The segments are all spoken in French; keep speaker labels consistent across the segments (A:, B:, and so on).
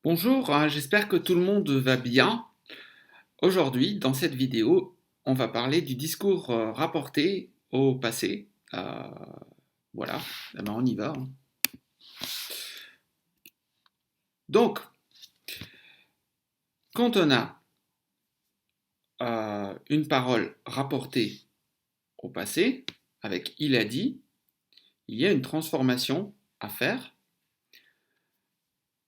A: Bonjour, j'espère que tout le monde va bien. Aujourd'hui, dans cette vidéo, on va parler du discours rapporté au passé. Voilà, eh ben, on y va, hein. Donc, quand on a une parole rapportée au passé, avec il a dit, il y a une transformation à faire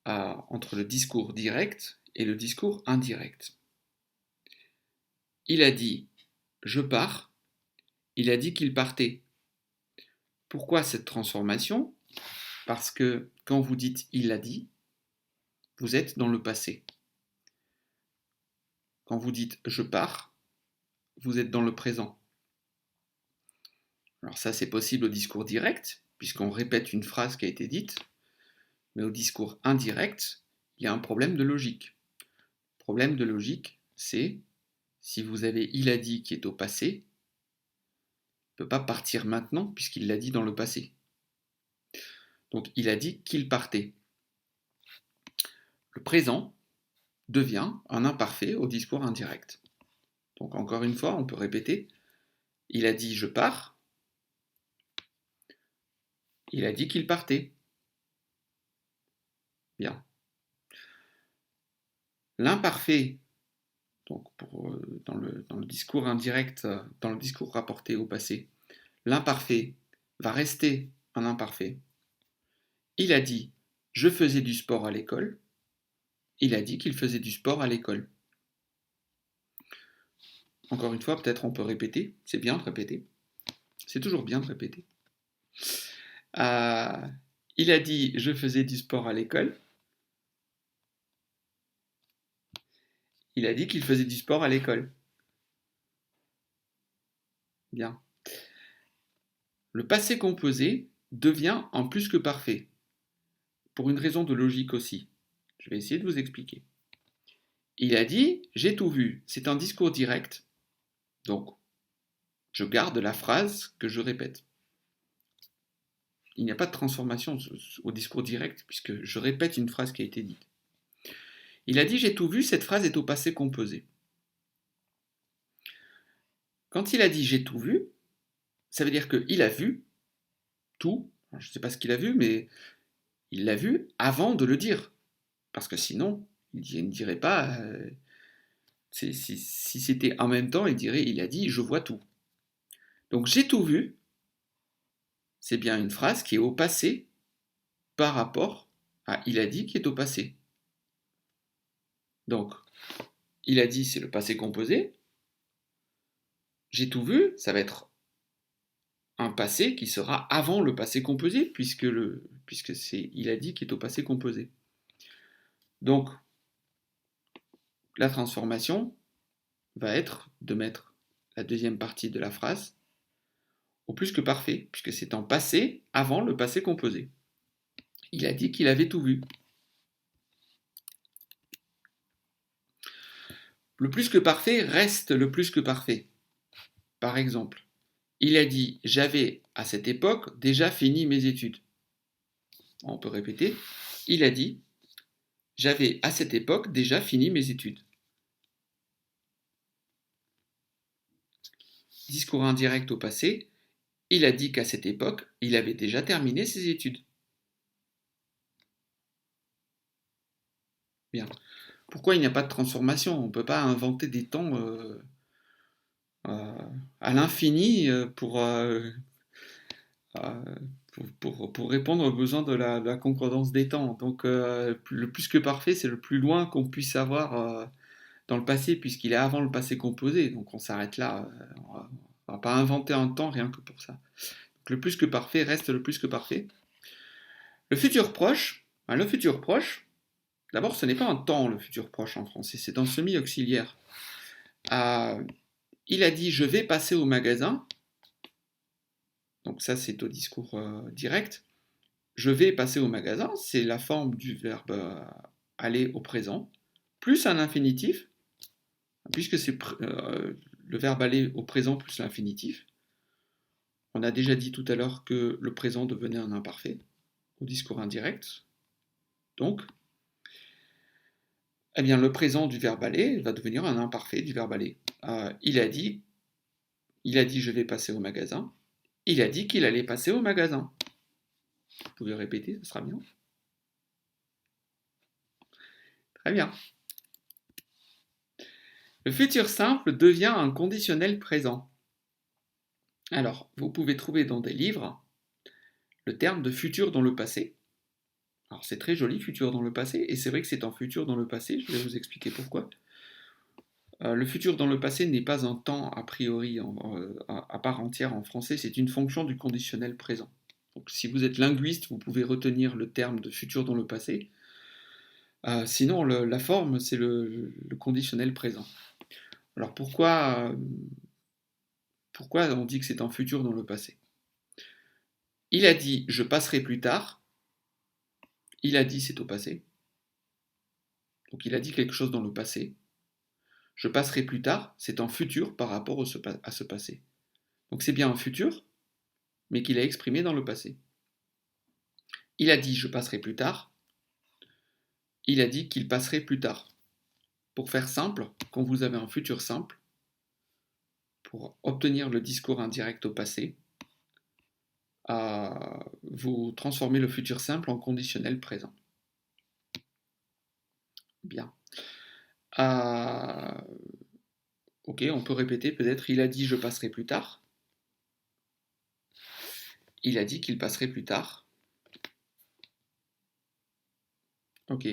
A: entre le discours direct et le discours indirect. Il a dit je pars, il a dit qu'il partait. Pourquoi cette transformation? Parce que quand vous dites il a dit, vous êtes dans le passé. Quand vous dites je pars, vous êtes dans le présent. Alors ça, c'est possible au discours direct, puisqu'on répète une phrase qui a été dite, mais au discours indirect, il y a un problème de logique. Le problème de logique, c'est si vous avez il a dit qui est au passé, il ne peut pas partir maintenant puisqu'il l'a dit dans le passé. Donc il a dit qu'il partait. Le présent devient un imparfait au discours indirect. Donc encore une fois, on peut répéter, il a dit je pars, il a dit qu'il partait. Bien. L'imparfait, donc dans le discours indirect, dans le discours rapporté au passé, l'imparfait va rester un imparfait. Il a dit je faisais du sport à l'école. Il a dit qu'il faisait du sport à l'école. Encore une fois, peut-être on peut répéter. C'est bien de répéter. C'est toujours bien de répéter. Euh, il a dit je faisais du sport à l'école. Il a dit qu'il faisait du sport à l'école. Bien. Le passé composé devient un plus que parfait, pour une raison de logique aussi. Je vais essayer de vous expliquer. Il a dit j'ai tout vu. C'est un discours direct, donc je garde la phrase que je répète. Il n'y a pas de transformation au discours direct puisque je répète une phrase qui a été dite. Il a dit j'ai tout vu, cette phrase est au passé composé. Quand il a dit j'ai tout vu, ça veut dire qu'il a vu tout. Je ne sais pas ce qu'il a vu, mais il l'a vu avant de le dire. Parce que sinon, il ne dirait pas. Si c'était en même temps, il dirait il a dit je vois tout. Donc j'ai tout vu, c'est bien une phrase qui est au passé par rapport à il a dit qui est au passé. Donc, il a dit c'est le passé composé. J'ai tout vu, ça va être un passé qui sera avant le passé composé, puisque c'est il a dit qui est au passé composé. Donc, la transformation va être de mettre la deuxième partie de la phrase au plus que parfait, puisque c'est en passé avant le passé composé. Il a dit qu'il avait tout vu. Le plus que parfait reste le plus que parfait. Par exemple, il a dit j'avais à cette époque déjà fini mes études. On peut répéter. Il a dit j'avais à cette époque déjà fini mes études. Discours indirect au passé. Il a dit qu'à cette époque, il avait déjà terminé ses études. Bien. Pourquoi il n'y a pas de transformation? On ne peut pas inventer des temps euh, à l'infini pour répondre aux besoins de la concordance des temps. Donc le plus que parfait, c'est le plus loin qu'on puisse avoir dans le passé, puisqu'il est avant le passé composé. Donc on s'arrête là. On ne va pas inventer un temps rien que pour ça. Donc le plus que parfait reste le plus que parfait. Le futur proche, d'abord ce n'est pas un temps le futur proche en français, c'est un semi-auxiliaire. Euh, il a dit je vais passer au magasin, donc ça c'est au discours direct. Je vais passer au magasin, c'est la forme du verbe aller au présent, plus un infinitif, puisque c'est le verbe aller au présent plus l'infinitif. On a déjà dit tout à l'heure que le présent devenait un imparfait au discours indirect. Donc, eh bien le présent du verbe aller va devenir un imparfait du verbe aller. Il a dit je vais passer au magasin. Il a dit qu'il allait passer au magasin. Vous pouvez répéter, ce sera bien. Très bien. Le futur simple devient un conditionnel présent. Alors, vous pouvez trouver dans des livres le terme de futur dans le passé. Alors c'est très joli, futur dans le passé, et c'est vrai que c'est un futur dans le passé, je vais vous expliquer pourquoi. Le futur dans le passé n'est pas un temps a priori à part entière en français, c'est une fonction du conditionnel présent. Donc si vous êtes linguiste, vous pouvez retenir le terme de futur dans le passé. Sinon, la forme, c'est le conditionnel présent. Alors pourquoi on dit que c'est un futur dans le passé? Il a dit je passerai plus tard. Il a dit c'est au passé. Donc il a dit quelque chose dans le passé. Je passerai plus tard, c'est un futur par rapport à ce passé. Donc c'est bien un futur, mais qu'il a exprimé dans le passé. Il a dit je passerai plus tard. Il a dit qu'il passerait plus tard. Pour faire simple, quand vous avez un futur simple, pour obtenir le discours indirect au passé, vous transformez le futur simple en conditionnel présent. Bien. Ok, on peut répéter peut-être. Il a dit je passerai plus tard. Il a dit qu'il passerait plus tard. Ok.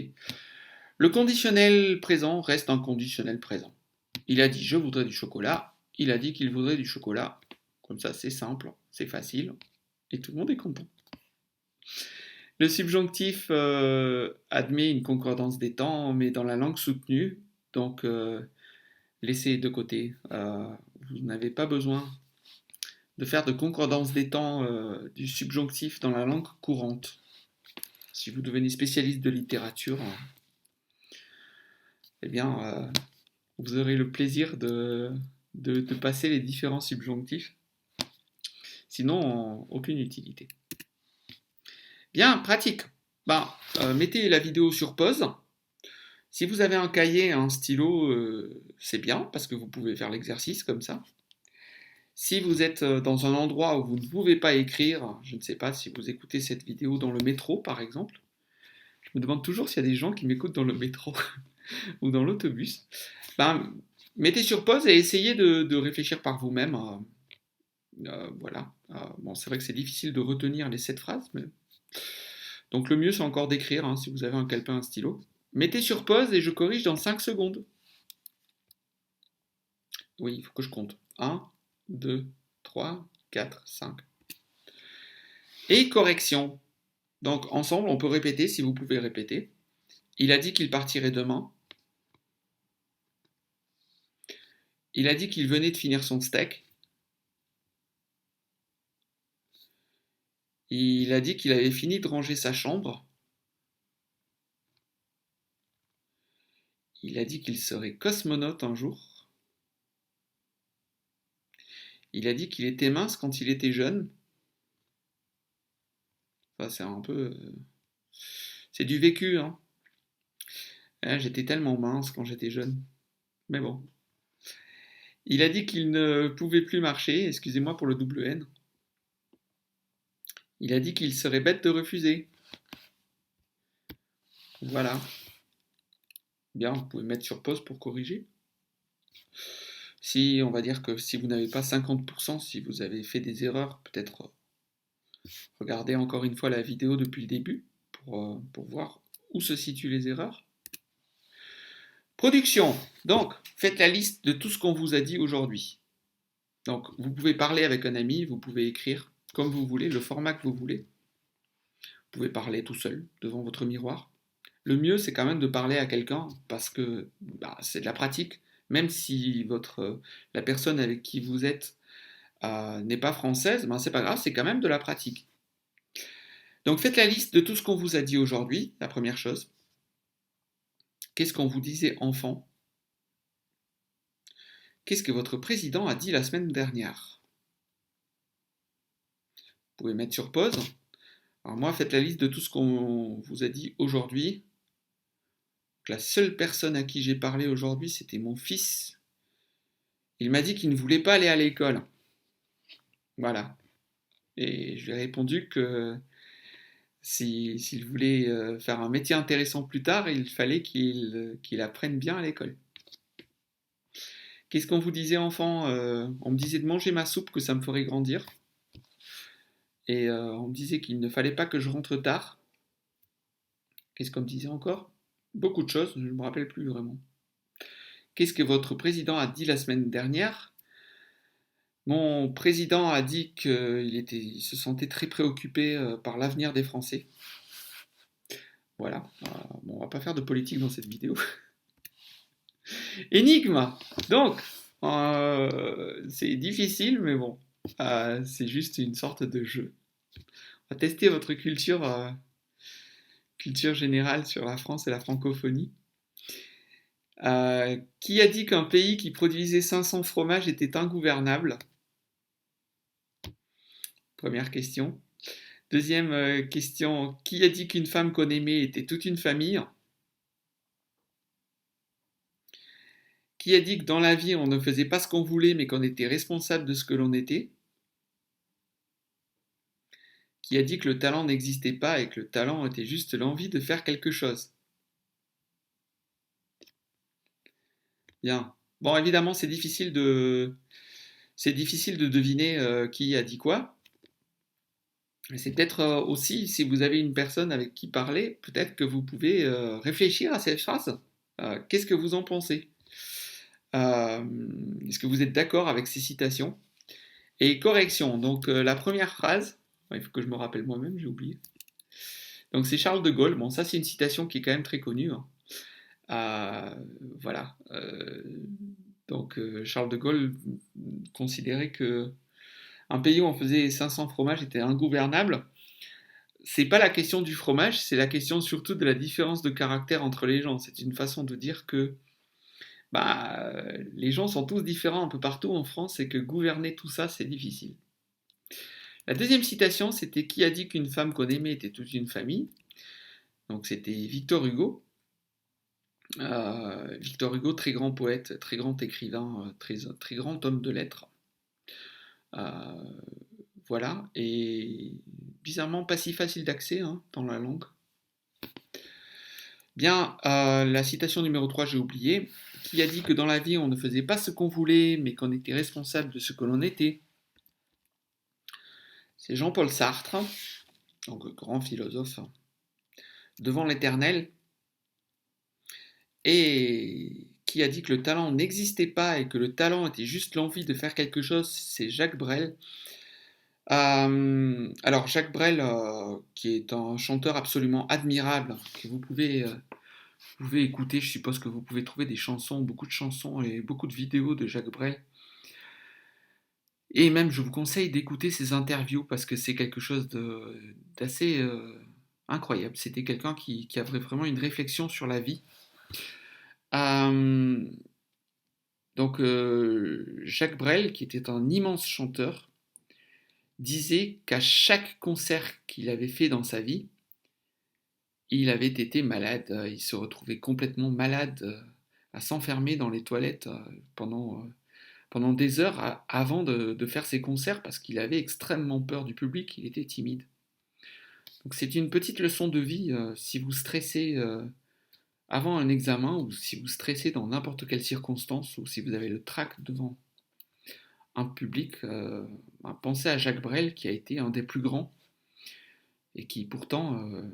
A: Le conditionnel présent reste un conditionnel présent. Il a dit je voudrais du chocolat. Il a dit qu'il voudrait du chocolat. Comme ça, c'est simple, c'est facile, et tout le monde est content. Le subjonctif admet une concordance des temps, mais dans la langue soutenue, donc laissez de côté. Vous n'avez pas besoin de faire de concordance des temps du subjonctif dans la langue courante. Si vous devenez spécialiste de littérature, eh bien, vous aurez le plaisir de passer les différents subjonctifs. Sinon, aucune utilité. Bien, pratique. Mettez la vidéo sur pause. Si vous avez un cahier, un stylo, c'est bien, parce que vous pouvez faire l'exercice comme ça. Si vous êtes dans un endroit où vous ne pouvez pas écrire, je ne sais pas si vous écoutez cette vidéo dans le métro par exemple, je me demande toujours s'il y a des gens qui m'écoutent dans le métro ou dans l'autobus, mettez sur pause et essayez de réfléchir par vous-même. Voilà. Bon, c'est vrai que c'est difficile de retenir les 7 phrases, mais... Donc le mieux c'est encore d'écrire, hein, si vous avez un calepin, un stylo. Mettez sur pause et je corrige dans 5 secondes. Oui, il faut que je compte. 1, 2, 3, 4, 5. Et correction. Donc ensemble, on peut répéter si vous pouvez répéter. Il a dit qu'il partirait demain. Il a dit qu'il venait de finir son steak. Il a dit qu'il avait fini de ranger sa chambre. Il a dit qu'il serait cosmonaute un jour. Il a dit qu'il était mince quand il était jeune. Enfin, c'est un peu... c'est du vécu, hein. J'étais tellement mince quand j'étais jeune. Mais bon. Il a dit qu'il ne pouvait plus marcher, excusez-moi pour le double N. Il a dit qu'il serait bête de refuser. Voilà. Bien, vous pouvez mettre sur pause pour corriger. Si, on va dire que si vous n'avez pas 50%, si vous avez fait des erreurs, peut-être regardez encore une fois la vidéo depuis le début pour voir où se situent les erreurs. Production. Donc, faites la liste de tout ce qu'on vous a dit aujourd'hui. Donc, vous pouvez parler avec un ami, vous pouvez écrire comme vous voulez, le format que vous voulez. Vous pouvez parler tout seul, devant votre miroir. Le mieux, c'est quand même de parler à quelqu'un, parce que c'est de la pratique. Même si la personne avec qui vous êtes n'est pas française, c'est pas grave, c'est quand même de la pratique. Donc faites la liste de tout ce qu'on vous a dit aujourd'hui, la première chose. Qu'est-ce qu'on vous disait enfant? Qu'est-ce que votre président a dit la semaine dernière? Vous pouvez mettre sur pause. Alors moi, faites la liste de tout ce qu'on vous a dit aujourd'hui. la seule personne à qui j'ai parlé aujourd'hui, c'était mon fils. Il m'a dit qu'il ne voulait pas aller à l'école. Voilà. Et je lui ai répondu que s'il voulait faire un métier intéressant plus tard, il fallait qu'il apprenne bien à l'école. Qu'est-ce qu'on vous disait, enfant? On me disait de manger ma soupe, que ça me ferait grandir. Et on me disait qu'il ne fallait pas que je rentre tard. Qu'est-ce qu'on me disait encore? Beaucoup de choses, je ne me rappelle plus vraiment. Qu'est-ce que votre président a dit la semaine dernière? Mon président a dit qu'il se sentait très préoccupé par l'avenir des Français. Voilà. Bon, on va pas faire de politique dans cette vidéo. Énigme! Donc, c'est difficile, mais bon, c'est juste une sorte de jeu. On va tester votre culture générale sur la France et la francophonie. Qui a dit qu'un pays qui produisait 500 fromages était ingouvernable? Première question. Deuxième question, qui a dit qu'une femme qu'on aimait était toute une famille? Qui a dit que dans la vie on ne faisait pas ce qu'on voulait mais qu'on était responsable de ce que l'on était? Qui a dit que le talent n'existait pas et que le talent était juste l'envie de faire quelque chose? Bien. Bon, évidemment, c'est difficile de deviner qui a dit quoi. Mais c'est peut-être aussi, si vous avez une personne avec qui parler, peut-être que vous pouvez réfléchir à cette phrase. Qu'est-ce que vous en pensez? Est-ce que vous êtes d'accord avec ces citations? Et correction, donc la première phrase, il faut que je me rappelle moi-même, j'ai oublié. Donc c'est Charles de Gaulle, bon ça c'est une citation qui est quand même très connue. Voilà. Donc Charles de Gaulle considérait que un pays où on faisait 500 fromages était ingouvernable. C'est pas la question du fromage, c'est la question surtout de la différence de caractère entre les gens. C'est une façon de dire que les gens sont tous différents un peu partout en France et que gouverner tout ça, c'est difficile. La deuxième citation, c'était qui a dit qu'une femme qu'on aimait était toute une famille? Donc c'était Victor Hugo. Victor Hugo, très grand poète, très grand écrivain, très grand homme de lettres. Voilà, et bizarrement pas si facile d'accès dans la langue. Bien, la citation numéro 3, j'ai oublié. Qui a dit que dans la vie, on ne faisait pas ce qu'on voulait, mais qu'on était responsable de ce que l'on était? C'est Jean-Paul Sartre, donc grand philosophe, devant l'Éternel. Et qui a dit que le talent n'existait pas et que le talent était juste l'envie de faire quelque chose? C'est Jacques Brel. Alors Jacques Brel, qui est un chanteur absolument admirable, que vous pouvez écouter, je suppose que vous pouvez trouver des chansons, beaucoup de chansons et beaucoup de vidéos de Jacques Brel. Et même, je vous conseille d'écouter ses interviews parce que c'est quelque chose d'assez incroyable. C'était quelqu'un qui avait vraiment une réflexion sur la vie. Donc, Jacques Brel, qui était un immense chanteur, disait qu'à chaque concert qu'il avait fait dans sa vie, il avait été malade. Il se retrouvait complètement malade à s'enfermer dans les toilettes pendant des heures avant de faire ses concerts parce qu'il avait extrêmement peur du public, il était timide. Donc c'est une petite leçon de vie si vous stressez avant un examen ou si vous stressez dans n'importe quelle circonstance ou si vous avez le trac devant un public, pensez à Jacques Brel qui a été un des plus grands et qui pourtant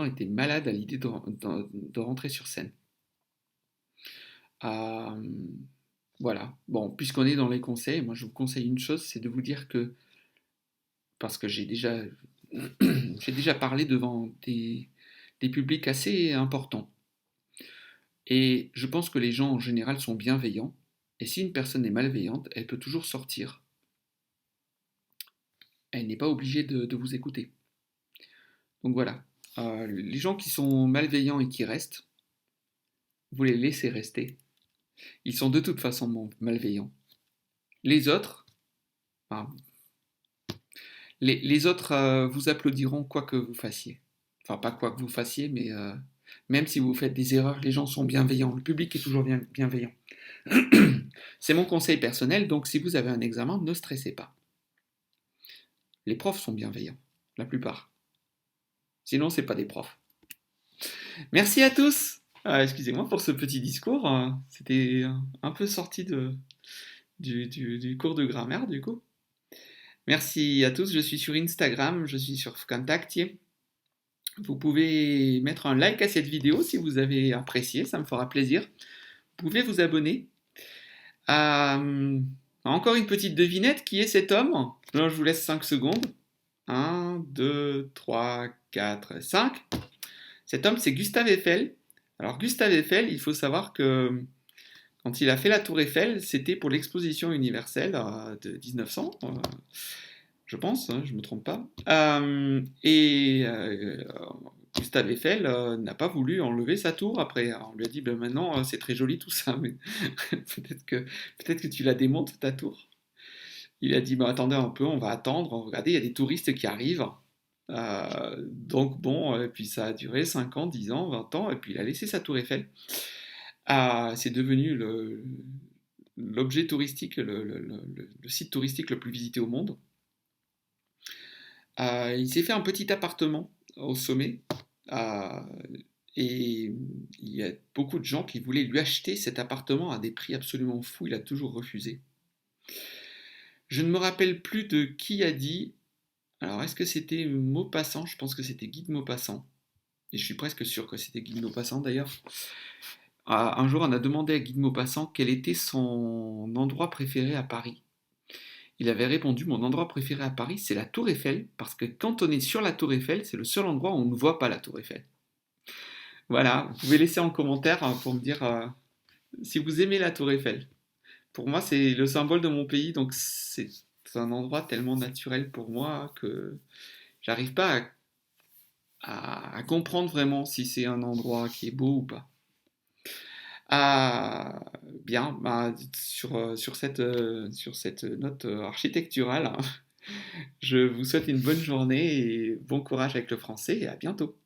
A: était malade à l'idée de rentrer sur scène. Voilà. Bon, puisqu'on est dans les conseils, moi je vous conseille une chose, c'est de vous dire que, parce que j'ai déjà parlé devant des publics assez importants, et je pense que les gens en général sont bienveillants, et si une personne est malveillante, elle peut toujours sortir. Elle n'est pas obligée de vous écouter. Donc voilà. Les gens qui sont malveillants et qui restent, vous les laissez rester. Ils sont de toute façon malveillants. Les autres, enfin, les autres vous applaudiront quoi que vous fassiez. Enfin, pas quoi que vous fassiez, mais Même si vous faites des erreurs, les gens sont bienveillants. Le public est toujours bienveillant. C'est mon conseil personnel, donc si vous avez un examen, ne stressez pas. Les profs sont bienveillants, la plupart. Sinon, c'est pas des profs. Merci à tous. Excusez-moi pour ce petit discours. C'était un peu sorti du cours de grammaire, du coup. Merci à tous. Je suis sur Instagram, je suis sur Vkontakte. Vous pouvez mettre un like à cette vidéo si vous avez apprécié, ça me fera plaisir. Vous pouvez vous abonner. Encore une petite devinette, qui est cet homme? Alors, je vous laisse 5 secondes. 1, 2, 3, 4, 5. Cet homme, c'est Gustave Eiffel. Alors, Gustave Eiffel, il faut savoir que quand il a fait la tour Eiffel, c'était pour l'exposition universelle de 1900, je pense, hein, je ne me trompe pas. Gustave Eiffel n'a pas voulu enlever sa tour après. Alors, on lui a dit, ben maintenant, c'est très joli tout ça, mais peut-être que tu la démontes, ta tour. Il a dit, ben attendez un peu, on va attendre, regardez, il y a des touristes qui arrivent. Donc bon, et puis ça a duré 5 ans, 10 ans, 20 ans, et puis il a laissé sa tour Eiffel. C'est devenu l'objet touristique, le site touristique le plus visité au monde. Il s'est fait un petit appartement au sommet, et il y a beaucoup de gens qui voulaient lui acheter cet appartement à des prix absolument fous, il a toujours refusé. Je ne me rappelle plus de qui a dit. Alors, est-ce que c'était Maupassant? Je pense que c'était Guy de Maupassant. Et je suis presque sûr que c'était Guy de Maupassant d'ailleurs. Un jour, on a demandé à Guy de Maupassant quel était son endroit préféré à Paris. Il avait répondu, mon endroit préféré à Paris, c'est la Tour Eiffel, parce que quand on est sur la Tour Eiffel, c'est le seul endroit où on ne voit pas la Tour Eiffel. Voilà, vous pouvez laisser en commentaire pour me dire si vous aimez la Tour Eiffel. Pour moi, c'est le symbole de mon pays, donc c'est un endroit tellement naturel pour moi que j'arrive pas à comprendre vraiment si c'est un endroit qui est beau ou pas. Ah, bien, sur cette note architecturale, je vous souhaite une bonne journée et bon courage avec le français et à bientôt.